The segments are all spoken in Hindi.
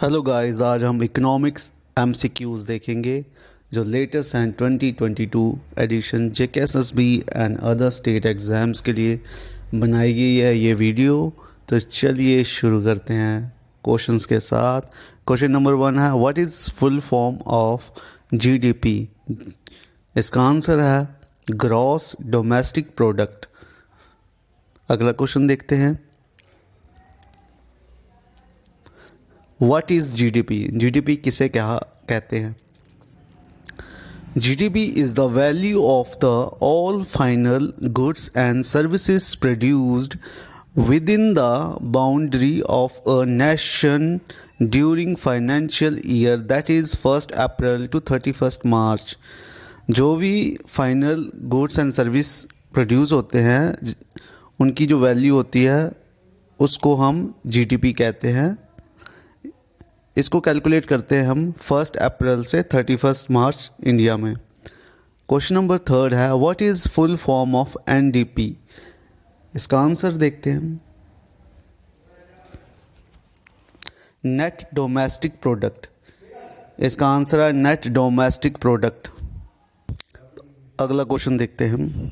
हेलो गाइस, आज हम इकोनॉमिक्स एमसीक्यूज़ देखेंगे जो लेटेस्ट हैं 2022 edition JKSSB and other state exams के लिए बनाई गई है ये वीडियो। तो चलिए शुरू करते हैं क्वेश्चंस के साथ। क्वेश्चन नंबर 1 है, what is full form of GDP. इसका आंसर है ग्रॉस डोमेस्टिक प्रोडक्ट। अगला क्वेश्चन देखते हैं, व्हाट इज़ जीडीपी। जीडीपी किसे कहते हैं। GDP is the value of the all final goods and services produced within the boundary of a nation during financial year that is 1st April to 31st March। जो भी final goods and service produce होते हैं उनकी जो वैल्यू होती है उसको हम जीडीपी कहते हैं। इसको कैलकुलेट करते हैं हम 1 अप्रैल से 31 मार्च इंडिया में। क्वेश्चन नंबर 3 है, what is full form of NDP. इसका आंसर देखते हैं, नेट डोमेस्टिक प्रोडक्ट। इसका आंसर है नेट डोमेस्टिक प्रोडक्ट। अगला क्वेश्चन देखते हैं हम।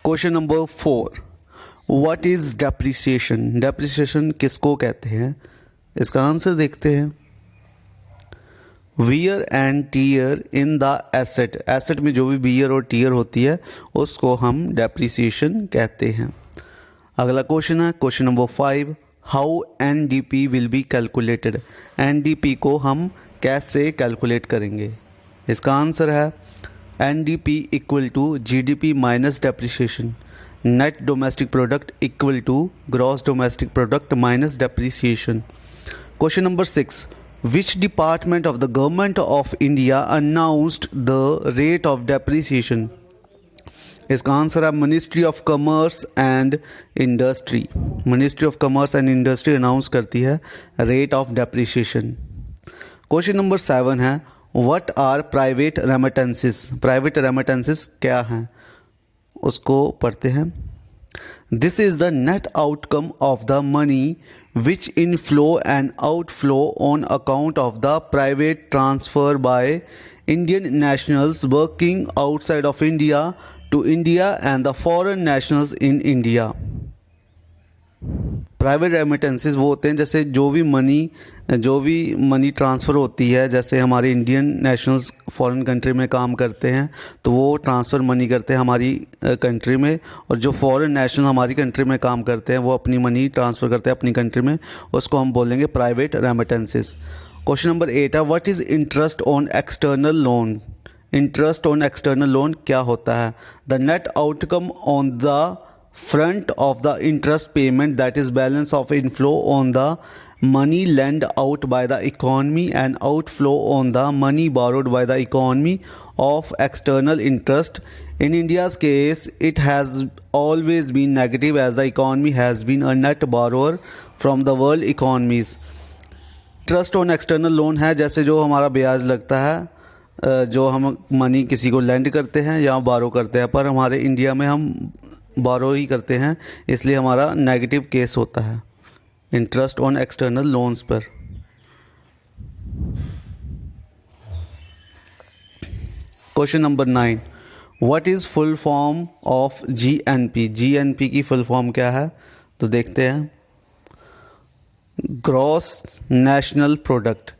Question number 4, what is depreciation. Depreciation किसको कहते हैं। इसका आंसर देखते हैं, wear and tear in the asset. Asset में जो भी वियर और टीयर होती है उसको हम डेप्रिसिएशन कहते हैं। अगला क्वेश्चन है question number 5, how NDP will be calculated. NDP को हम कैसे कैलकुलेट करेंगे। इसका आंसर है NDP equal to GDP minus depreciation. Net domestic product equal to gross domestic product minus depreciation. Question number 6, which department of the government of India announced the rate of depreciation। इसका आंसर है ministry of commerce and industry. Ministry of commerce and industry announce करती है rate of depreciation. Question number 7 है, what are private remittances. Private remittances क्या हैं उसको पढ़ते हैं। This is the net outcome of the money which inflow and outflow on account of the private transfer by Indian nationals working outside of India to India and the foreign nationals in India। Private remittances वो होते हैं जैसे जो भी मनी ट्रांसफ़र होती है, जैसे हमारे इंडियन नेशनल्स फॉरेन कंट्री में काम करते हैं तो वो ट्रांसफ़र मनी करते हैं हमारी कंट्री में, और जो फॉरेन नेशनल हमारी कंट्री में काम करते हैं वो अपनी मनी ट्रांसफ़र करते हैं अपनी कंट्री में, उसको हम बोलेंगे प्राइवेट रेमिटेंसेस। क्वेश्चन नंबर 8 है, what is interest on external loan. Interest on external loan क्या होता है। The net outcome on the front of the interest payment, that is balance of inflow on the money lent out by the economy and outflow on the money borrowed by the economy of external interest। In India's case it has always been negative as the economy has been a net borrower from the world economies। Trust on external loan है जैसे जो हमारा ब्याज लगता है जो हम मनी किसी को लेंड करते हैं या बारो करते हैं, पर हमारे इंडिया में हम बारो ही करते हैं इसलिए हमारा नेगेटिव केस होता है इंटरेस्ट ऑन एक्सटर्नल लोन्स पर। Question number 9, what is full form of GNP. GNP की फुल फॉर्म क्या है तो देखते हैं, ग्रॉस नेशनल प्रोडक्ट।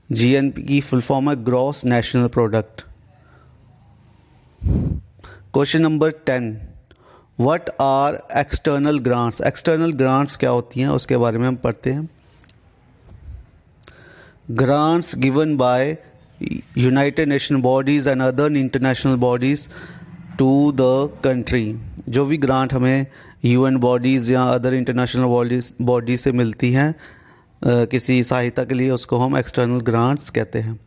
जीएनपी की फुल फॉर्म है gross national product. Question number 10, what are external grants. External grants क्या होती हैं उसके बारे में हम पढ़ते हैं। Grants given by United Nation bodies and other international bodies to the country. जो भी ग्रांट हमें यूएन बॉडीज़ या अदर इंटरनेशनल बॉडीज़ से मिलती हैं किसी सहायता के लिए, उसको हम एक्सटर्नल ग्रांट्स कहते हैं।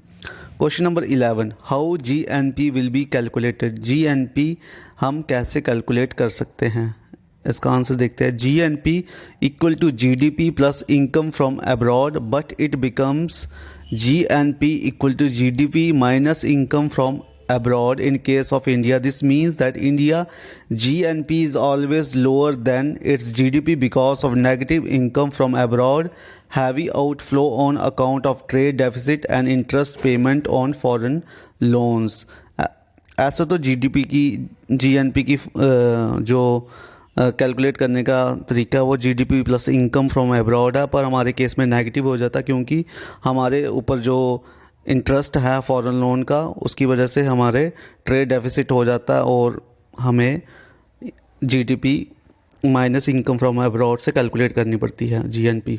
Question number 11, how GNP will be calculated. GNP हम कैसे कैलकुलेट कर सकते हैं। इसका आंसर देखते हैं, GNP equal to GDP plus income from abroad, but it becomes GNP equal to GDP minus income from abroad. In case of India, this means that India GNP is always lower than its GDP because of negative income from abroad, heavy outflow on account of trade deficit and interest payment on foreign loans. ऐसा तो जीडीपी की जीएनपी की जो कैलकुलेट करने का तरीका वो GDP plus income from abroad है, पर हमारे केस में नेगेटिव हो जाता है क्योंकि हमारे ऊपर जो इंटरेस्ट है फॉरेन लोन का उसकी वजह से हमारे ट्रेड डेफिसिट हो जाता है और हमें GDP minus income from abroad से कैलकुलेट करनी पड़ती है जीएनपी।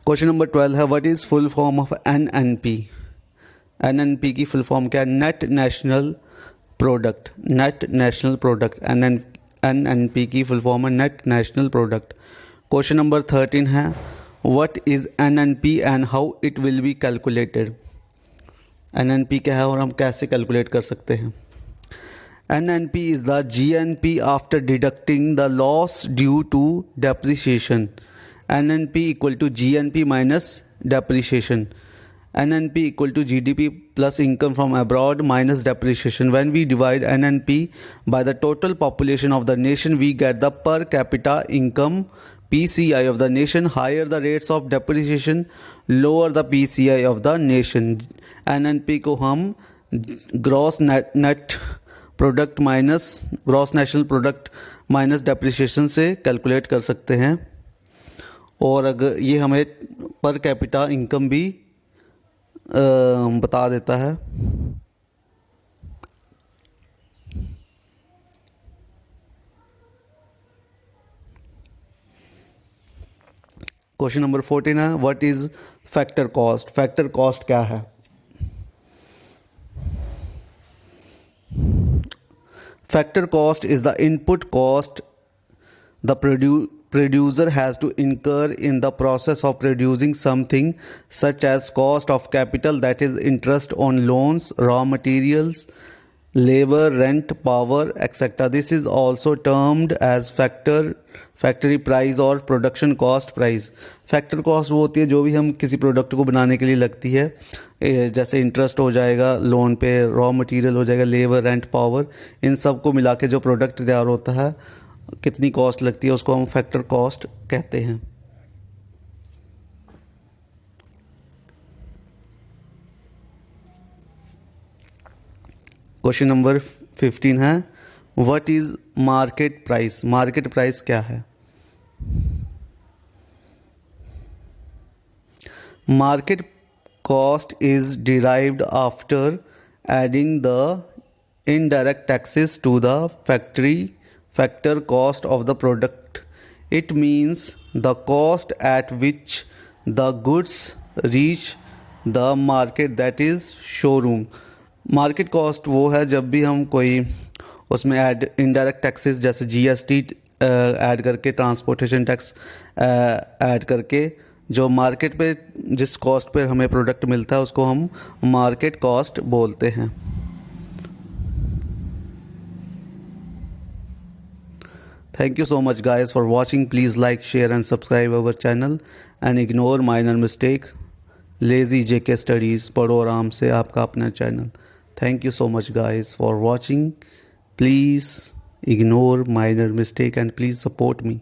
क्वेश्चन नंबर 12 है what is full form of NNP. NNP की फुल फॉर्म क्या है? Net national product. Net national product NNP की फुल फॉर्म है net national product. Question number 13 है what is NNP and how it will be calculated. NNP क्या है और हम कैसे कैलकुलेट कर सकते हैं? NNP is the GNP after deducting the loss due to depreciation. NNP equal to GNP minus depreciation. NNP equal to GDP plus income from abroad minus depreciation. When we divide NNP by the total population of the nation, we get the per capita income PCI of the nation. Higher the rates of depreciation, lower the PCI of the nation. NNP को हम gross net product minus gross national product minus depreciation से कैलकुलेट कर सकते हैं और अगर ये हमें पर कैपिटा इनकम भी बता देता है। क्वेश्चन नंबर 14 है what is factor cost. Factor cost क्या है? Factor cost is the input cost the producer has to incur in the process of producing something, such as cost of capital, that is interest on loans, raw materials, labor, rent, power, etc. This is also termed as factory price or production cost price. Factor cost वो होती है जो भी हम किसी प्रोडक्ट को बनाने के लिए लगती है, जैसे इंटरेस्ट हो जाएगा लोन पे, रॉ मटेरियल हो जाएगा, लेबर, रेंट, पावर, इन सब को मिला के जो प्रोडक्ट तैयार होता है कितनी कॉस्ट लगती है उसको हम फैक्टर कॉस्ट कहते हैं। क्वेश्चन नंबर 15 है what is market price. Market price क्या है? Market cost is derived after adding the indirect taxes to the factor cost of the product. It means the cost at which the goods reach the market, that is showroom. Market cost वो है जब भी हम कोई उसमें ऐड इनडायरेक्ट टैक्सेस जैसे जीएसटी ऐड करके, ट्रांसपोर्टेशन टैक्स ऐड करके जो मार्केट पे जिस कॉस्ट पे हमें प्रोडक्ट मिलता है उसको हम मार्केट कॉस्ट बोलते हैं। Thank you so much guys for watching. Please like, share and subscribe our channel and ignore minor mistake. Lazy JK Studies, पढ़ो आराम से, आपका अपना channel. Thank you so much guys for watching. Please ignore minor mistake and please support me.